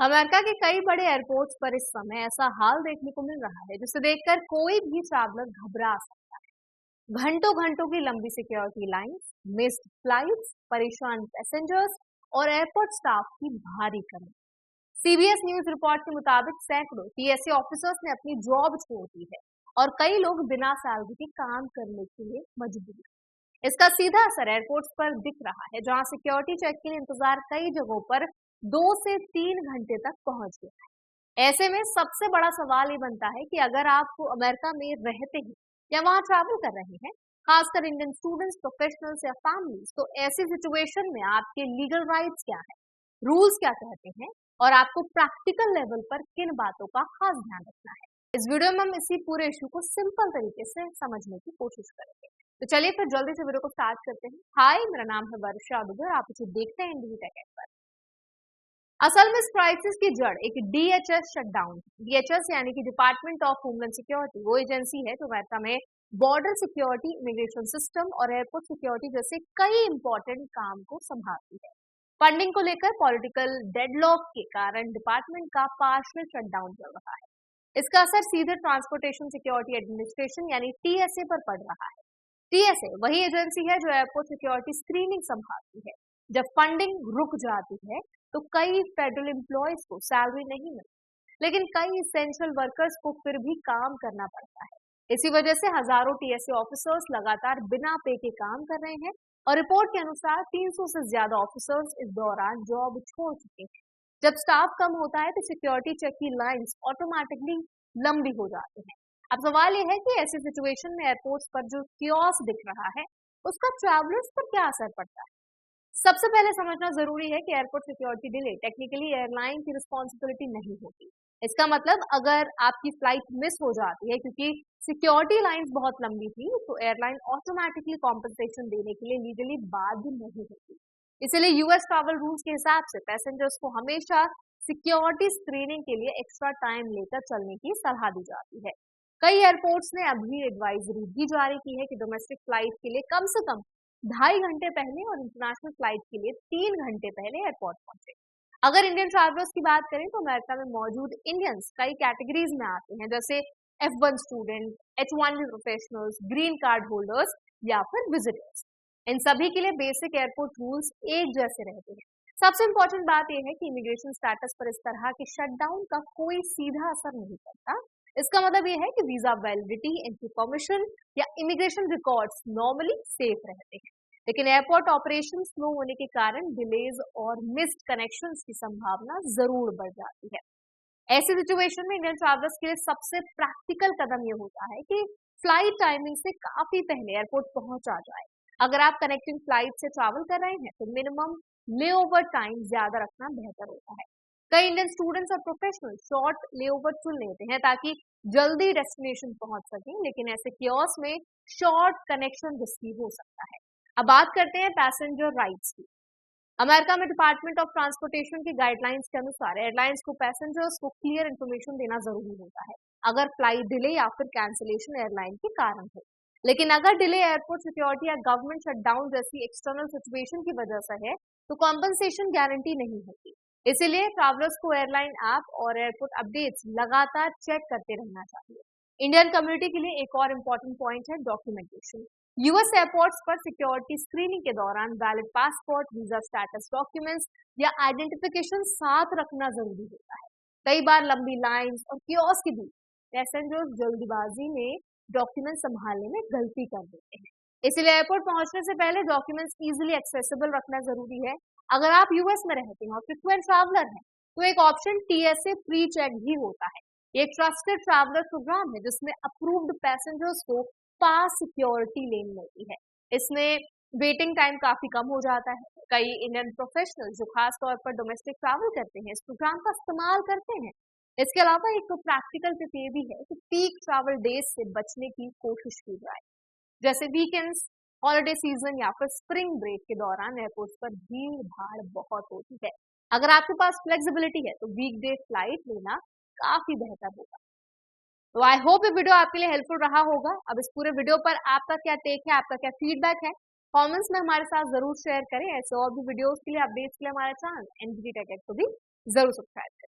America के कई बड़े एयरपोर्ट्स पर इस समय ऐसा हाल देखने को मिल रहा है जिसे देखकर कोई भी ट्रैवलर घबरा सकता है। घंटों घंटों की लंबी सिक्योरिटी लाइंस, मिस्ड फ्लाइट्स, परेशान पैसेंजर्स और एयरपोर्ट स्टाफ की भारी कमी। सीबीएस न्यूज रिपोर्ट के मुताबिक सैकड़ों टीएसए ऑफिसर्स ने अपनी जॉब छोड़ दी है और कई लोग बिना सैलरी के काम करने के लिए मजबूर हैं। इसका सीधा असर एयरपोर्ट्स पर दिख रहा है, जहां सिक्योरिटी चेक के लिए इंतजार कई जगहों पर 2 से 3 घंटे तक पहुंच गया है। ऐसे में सबसे बड़ा सवाल ये बनता है कि अगर आप अमेरिका में रहते हैं या वहां ट्रैवल कर रहे हैं, खासकर इंडियन स्टूडेंट्स, प्रोफेशनल्स या फैमिलीज, तो ऐसी सिचुएशन में आपके लीगल राइट्स क्या है, रूल्स क्या कहते हैं और आपको प्रैक्टिकल लेवल पर किन बातों का खास ध्यान रखना है। इस वीडियो में हम इसी पूरे इशू को सिंपल तरीके से समझने की कोशिश करेंगे। तो चलिए फिर जल्दी से वीडियो को स्टार्ट करते हैं। हाय, मेरा नाम है वर्षा दुबे और आप इसे देखते हैं इंडिया टेक पर। असल में इस क्राइसिस की जड़ एक डीएचएस शटडाउन। डीएचएस यानी कि डिपार्टमेंट ऑफ होमलैंड सिक्योरिटी वो एजेंसी है जो अमेरिका में बॉर्डर सिक्योरिटी, इमिग्रेशन सिस्टम और एयरपोर्ट सिक्योरिटी जैसे कई इंपॉर्टेंट काम को संभालती है। फंडिंग को लेकर पॉलिटिकल डेडलॉक के कारण डिपार्टमेंट का पार्शियल शटडाउन चल रहा है। इसका असर सीधे ट्रांसपोर्टेशन सिक्योरिटी एडमिनिस्ट्रेशन यानी टीएसए पर पड़ रहा है। टीएसए वही एजेंसी है जो एयरपोर्ट सिक्योरिटी स्क्रीनिंग संभालती है। जब फंडिंग रुक जाती है तो कई फेडरल एम्प्लॉयज को सैलरी नहीं मिलती, लेकिन कई इसेंशियल वर्कर्स को फिर भी काम करना पड़ता है। इसी वजह से हजारों टीएसए ऑफिसर्स लगातार बिना पे के काम कर रहे हैं और रिपोर्ट के अनुसार 300 से ज्यादा ऑफिसर्स इस दौरान जॉब छोड़ चुके हैं। जब स्टाफ कम होता है तो सिक्योरिटी चेक की लाइंस ऑटोमेटिकली लंबी हो जाती हैं। अब सवाल यह है कि ऐसी सिचुएशन में एयरपोर्ट्स पर जो कियोस्क दिख रहा है उसका ट्रैवलर्स पर क्या असर पड़ता है। सबसे पहले समझना जरूरी है कि airport security delay technically airline की रिस्पॉन्सिबिलिटी नहीं होती। इसका मतलब अगर आपकी फ्लाइट मिस हो जाती है क्योंकि सिक्योरिटी लाइंस बहुत लंबी थी, तो एयरलाइन ऑटोमेटिकली कॉम्पनसेशन देने के लिए लीगली बाध्य नहीं होती। इसलिए यूएस ट्रैवल रूल्स के हिसाब से पैसेंजर्स को हमेशा सिक्योरिटी स्क्रीनिंग के लिए एक्स्ट्रा टाइम लेकर चलने की सलाह दी जाती है। कई एयरपोर्ट्स ने अभी एडवाइजरी भी जारी की है कि डोमेस्टिक फ्लाइट के लिए कम से कम 2.5 घंटे पहले और इंटरनेशनल फ्लाइट के लिए 3 घंटे पहले एयरपोर्ट पहुंचे। अगर इंडियन ट्रैवलर्स की बात करें तो अमेरिका में मौजूद इंडियंस कई कैटेगरीज में आते हैं, जैसे F1 student, H1B professionals, green card holders या फिर विजिटर्स। इन सभी के लिए बेसिक एयरपोर्ट रूल्स एक जैसे रहते हैं। सबसे इंपॉर्टेंट बात यह है कि इमिग्रेशन स्टेटस पर इस तरह के शटडाउन का कोई सीधा असर नहीं पड़ता। इसका मतलब यह है कि वीजा वैलिडिटी, एंट्री परमिशन या इमिग्रेशन रिकॉर्ड्स नॉर्मली सेफ रहते हैं, लेकिन एयरपोर्ट ऑपरेशन स्लो होने के कारण डिलेज और मिस्ड कनेक्शंस की संभावना जरूर बढ़ जाती है। ऐसी सिचुएशन में इंडियन ट्रैवलर्स के लिए सबसे प्रैक्टिकल कदम ये होता है कि फ्लाइट टाइमिंग से काफी पहले एयरपोर्ट पहुंचा जाए। अगर आप कनेक्टिंग फ्लाइट से ट्रैवल कर रहे हैं तो मिनिमम लेओवर टाइम ज्यादा रखना बेहतर होता है। कई इंडियन स्टूडेंट्स और प्रोफेशनल शॉर्ट लेओवर चुन लेते हैं ताकि जल्दी डेस्टिनेशन पहुंच सकें, लेकिन ऐसे कियोस्क में शॉर्ट कनेक्शन रिस्की हो सकता है। अब बात करते हैं पैसेंजर राइट्स की। अमेरिका में डिपार्टमेंट ऑफ ट्रांसपोर्टेशन की गाइडलाइंस के अनुसार एयरलाइंस को पैसेंजर्स को क्लियर इन्फॉर्मेशन देना जरूरी होता है अगर फ्लाइट डिले या फिर कैंसिलेशन एयरलाइन के कारण हो। लेकिन अगर डिले एयरपोर्ट सिक्योरिटी या गवर्नमेंट शटडाउन जैसी एक्सटर्नल सिचुएशन की वजह से है तो कॉम्पनसेशन गारंटी नहीं होती। इसीलिए ट्रैवलर्स को एयरलाइन ऐप और एयरपोर्ट अपडेट्स लगातार चेक करते रहना चाहिए। इंडियन कम्युनिटी के लिए एक और इम्पोर्टेंट पॉइंट है डॉक्यूमेंटेशन। यूएस एयरपोर्ट्स पर सिक्योरिटी स्क्रीनिंग के दौरान valid passport, visa status documents या आइडेंटिफिकेशन साथ रखना जरूरी होता है। कई बार लंबी लाइंस और कियोस्क के बीच पैसेंजर्स जल्दबाजी में डॉक्यूमेंट संभालने में गलती कर देते हैं। इसलिए एयरपोर्ट पहुंचने से पहले डॉक्यूमेंट्स इजीली एक्सेसिबल रखना जरूरी है। अगर आप यूएस में रहते हैं और फ्रीक्वेंट ट्रैवलर हैं तो एक ऑप्शन टीएसए प्री चेक भी होता है। ये एक ट्रस्टेड ट्रैवलर प्रोग्राम है जिसमें अप्रूव्ड पैसेंजर्स को पास सिक्योरिटी लेन मिलती है। इसमें वेटिंग टाइम काफी कम हो जाता है। कई इंडियन प्रोफेशनल्स जो खास तौर पर डोमेस्टिक ट्रैवल करते हैं इस प्रोग्राम का इस्तेमाल करते हैं। इसके अलावा एक प्रैक्टिकल टिप ये भी है कि पीक ट्रैवल डेज से बचने की कोशिश की जाए, जैसे वीकेंड्स, हॉलिडे सीजन या फिर स्प्रिंग ब्रेक के दौरान एयरपोर्ट पर भीड़ भाड़ बहुत होती है। अगर आपके पास फ्लेक्सिबिलिटी है तो वीकडे फ्लाइट लेना काफी बेहतर होगा। तो आई होप ये वीडियो आपके लिए हेल्पफुल रहा होगा। अब इस पूरे वीडियो पर आपका क्या टेक है, आपका क्या फीडबैक है, कमेंट्स में हमारे साथ जरूर शेयर करें। ऐसे और भी वीडियोस के लिए, अपडेट्स के लिए हमारे चैनल एनबीटी टेक को भी जरूर सब्सक्राइब करें।